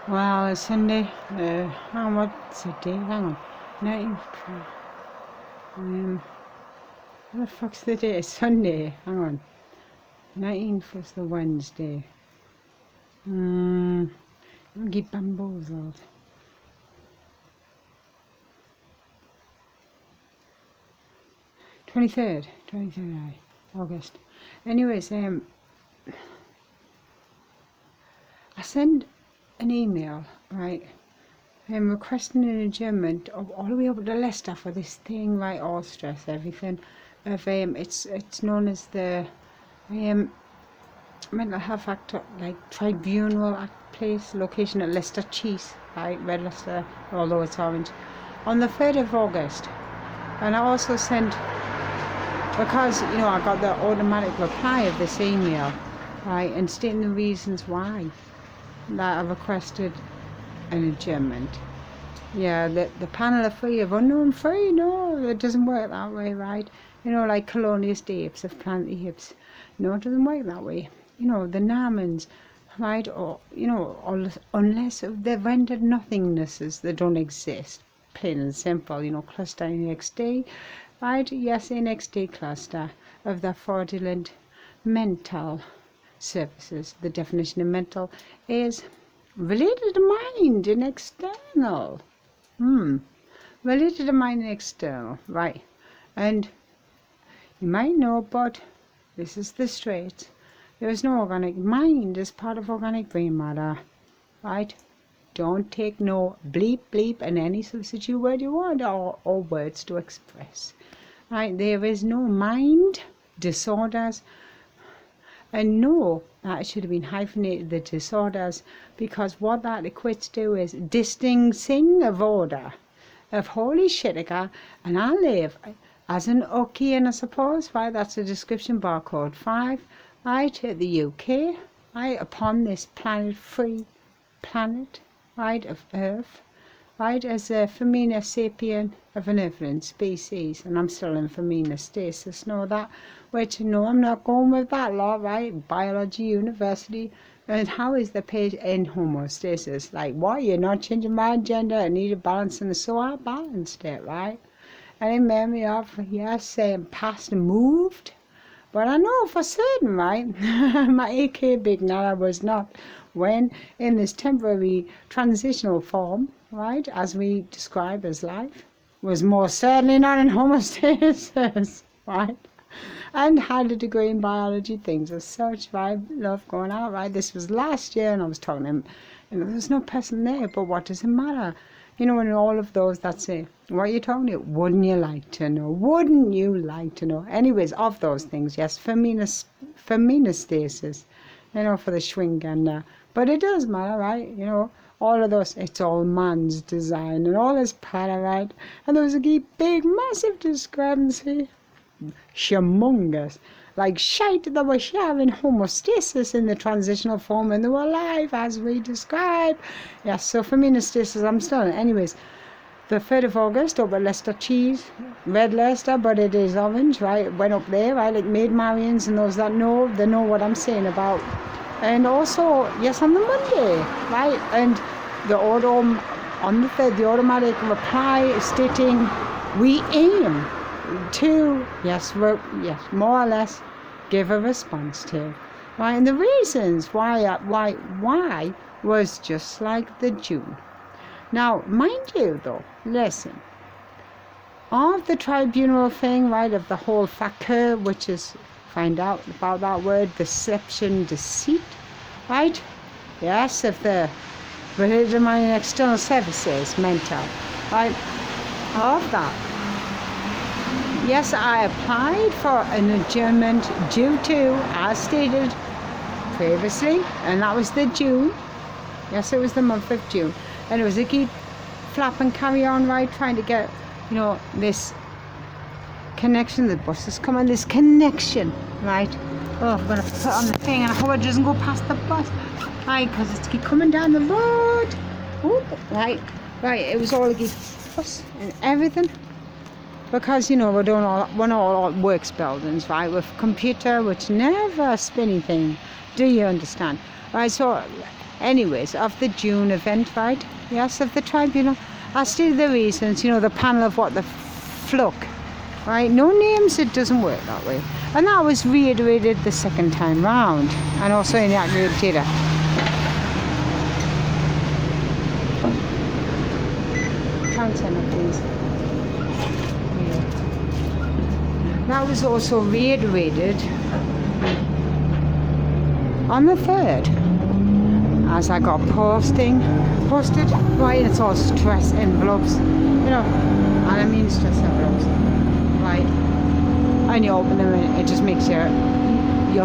Well, it's Sunday. What's the day? Hang on. 19th. What the fuck's the day? It's Sunday. Hang on. 19th was the Wednesday. I'm get bamboozled. 23rd, August. Anyways, I sent an email, right, requesting an adjournment of all the way up to Leicester for this thing, right, all stress, everything, of, it's known as the, mental health act, like, tribunal act place, location at Leicester Cheese, right, Red Leicester, although it's orange, on the 3rd of August, and I also sent, because, I got the automatic reply of this email, right, and stating the reasons why that I requested an adjournment. Yeah, the panel are free of unknown free. No, it doesn't work that way, right? Like colonialist apes of plant apes. No, it doesn't work that way. The Namans, right? Or, unless they've rendered nothingnesses that don't exist. Plain and simple, cluster NXT, right? Yes, NXT cluster of the fraudulent mental services. The definition of mental is related to mind and external. Related to mind and external, right? And you might know, but this is the straight. There is no organic mind as part of organic brain matter, right? Don't take no bleep bleep and any substitute word you want or words to express, right? There is no mind disorders. And no, that should have been hyphenated, the disorders, because what that equates to is distancing of order, of holy shitika, and I live as an Okian, I suppose, right? That's a description barcode 5, right, at the UK, right, upon this planet-free planet, right, of Earth, right, as a femina sapien of an earthling species, and I'm still in femina stasis, know that, which, no, I'm not going with that lot, right, biology university, and how is the page in homostasis, like, what, you're not changing my gender, I need a balance, and so I balanced it, right, and it made me off, yes, past and moved, but I know for certain, right, my AK Big Nana was not, when in this temporary transitional form, right, as we describe as life, was more certainly not in homostasis, right, and had a degree in biology things as such, right, love going out, right, this was last year, and I was talking to him, there's no person there, but what does it matter, and all of those that say, what are you talking about, wouldn't you like to know, anyways, of those things, yes, femina stasis, for the Schwingender. But it does matter, right? All of those, it's all man's design and all is para, right? And there was a big, massive discrepancy. Humongous. Like shite that were sharing homostasis in the transitional form and they were alive as we describe. Yes, so femina stasis, I'm still in. Anyways, the 3rd of August over Leicester Cheese, Red Leicester, but it is orange, right? Went up there, right? Like Maid Marians and those that know, they know what I'm saying about. And also, yes, on the Monday, right? And the on the 3rd, the automatic reply is stating, we aim to, yes, more or less, give a response to. Right? And the reasons why was just like the June. Now, mind you, though, listen, of the tribunal thing, right, of the whole factor, which is, find out about that word, deception, deceit, right? Yes, of the related to my external services, mental, right? Of that. Yes, I applied for an adjournment due to, as stated previously, and that was the June. Yes, it was the month of June. And it was a keep flap and carry on, right, trying to get, this connection, the bus is coming, this connection, right? Oh, I'm going to put on the thing and I hope it doesn't go past the bus, right, because it's keep coming down the road. Ooh, right, it was all a bus and everything, because, we're all works buildings, right, with computer, which never spin anything, do you understand? Right, so anyways, of the June event, right? Yes, of the tribunal. I stated the reasons, the panel of what the flock, right? No names, it doesn't work that way. And that was reiterated the second time round, and also in the accurate data. Center, please. Yeah. That was also reiterated on the 3rd, as I got posted, right? It's all stress envelopes, and I mean stress envelopes, right? And you open them, and it just makes your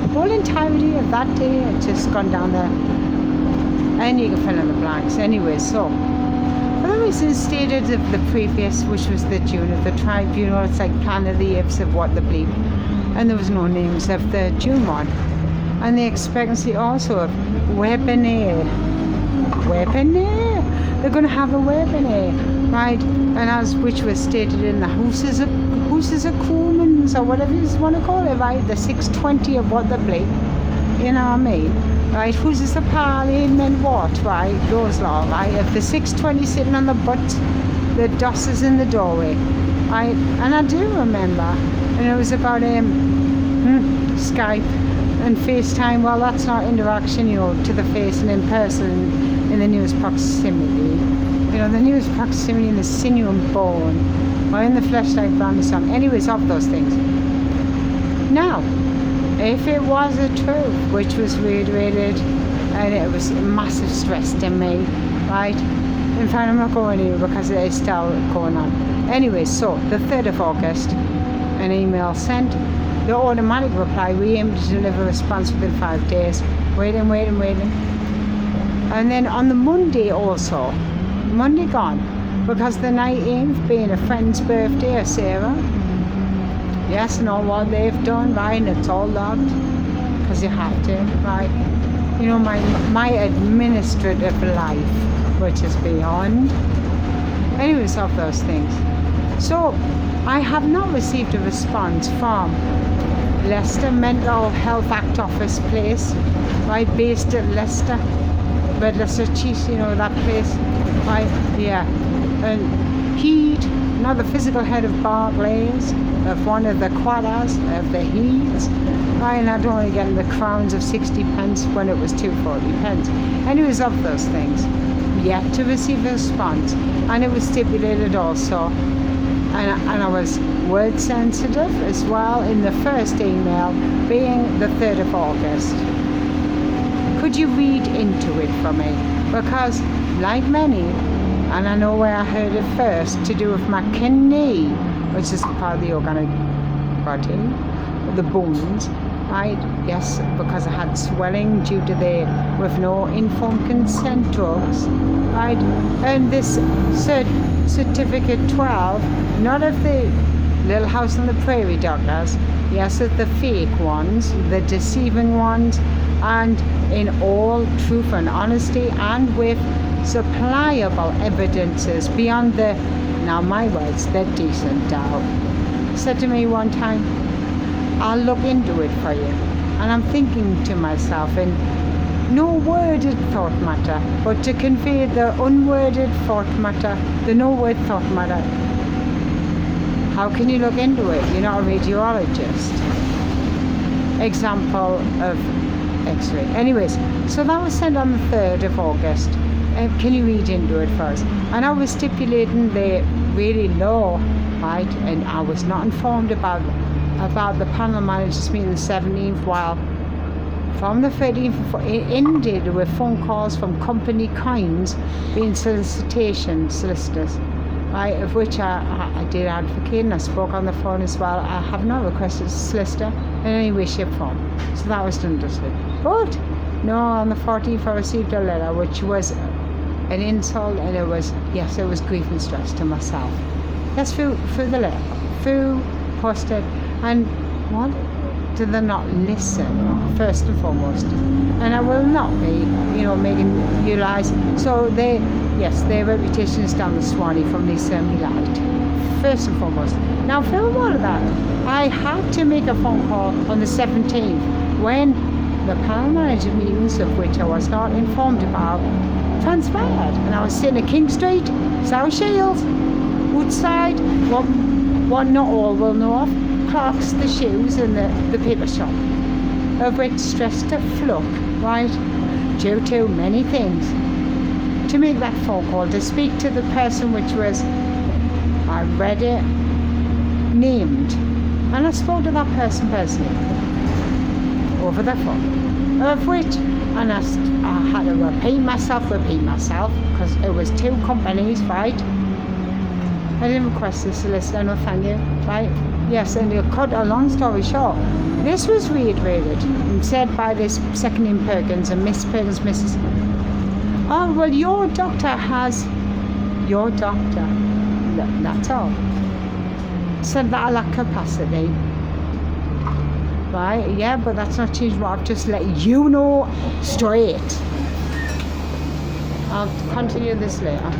whole entirety of that day, it's just gone down there, and you can fill in the blanks. Anyway, so for the reasons stated of the previous, which was the June of the tribunal, it's like plan of the ifs of what the bleep, and there was no names of the June one. And the expectancy also of webinar. They're going to have a webinar, right? And as which was stated in the houses of Coolmans, or whatever you want to call it, right? The 620 of what the bleep, you know what I mean? Right? Who's is the parliament what, right? Those lot, right? If the 620 sitting on the butt, the DOS is in the doorway, right? And I do remember, and it was about Skype and FaceTime. Well, that's not interaction, to the face and in person in the nearest proximity. The nearest proximity in the sinew and bone, or in the flesh like brand of sun. Anyways, of those things. Now, if it was a truth, which was reiterated, and it was massive stress to me, right? In fact, I'm not going anywhere because it is still going on. Anyway, so the 3rd of August, an email sent. The automatic reply, we aim to deliver a response within 5 days. Waiting. And then on the Monday also, Monday gone, because the 19th being a friend's birthday of Sarah. Yes, and all what they've done, right, and it's all logged, because you have to, right? My administrative life, which is beyond. Anyways, of those things. So, I have not received a response from Leicester Mental Health Act Office place, right, based at Leicester, Red Leicester Cheese, that place, right, yeah. And not the physical head of Barclays, of one of the quadders, of the Heats, right, and I'd only getting the crowns of 60 pence when it was 240 pence. Anyways, of those things, yet to receive a response, and it was stipulated also, and I was word sensitive as well in the first email, being the 3rd of August. Could you read into it for me? Because, like many, and I know where I heard it first, to do with my kidney, which is part of the organic body, the bones, right? Yes, because I had swelling due to with no informed consent drugs, right? And this certificate 12, not of the Little House on the Prairie doctors, yes, of the fake ones, the deceiving ones, and in all truth and honesty, and with suppliable evidences beyond now my words, the decent doubt. Said to me one time, I'll look into it for you. And I'm thinking to myself, in no worded thought matter, but to convey the unworded thought matter, the no word thought matter. How can you look into it? You're not a radiologist. Example of X-ray. Anyways, so that was sent on the 3rd of August. Can you read into it first? And I was stipulating the really low, right? And I was not informed about the panel managers meeting the 17th, while from the 13th it ended with phone calls from company kinds being solicitors, right? Of which I did advocate, and I spoke on the phone as well. I have not requested a solicitor in any way, shape, form. So that was done justly. But no, on the 14th I received a letter which was an insult, and it was grief and stress to myself. Yes, through the letter, through posted, and what? Do they not listen, first and foremost? And I will not be, making you lies. So their reputation is down the Swanee from Lisa and Melight, first and foremost. Now, for all of that, I had to make a phone call on the 17th when the panel manager meetings, of which I was not informed about, transpired. And I was sitting at King Street, South Shields, Woodside, what not all will know of, Clark's, the shoes, and the paper shop, of which stressed a fluk, right, due to many things. To make that phone call, to speak to the person which was, I read it, named, and I spoke to that person personally over the phone, of which, and I had to repeat myself, because it was two companies, right? I didn't request the solicitor, no thank you, right? Yes, and to cut a long story short, this was reiterated and said by this second name Perkins, and Miss Perkins, Mrs. Oh, well, your doctor, that's all. Said that I lack capacity. Right, yeah, but that's not changed what I've just let you know straight. I'll continue this later.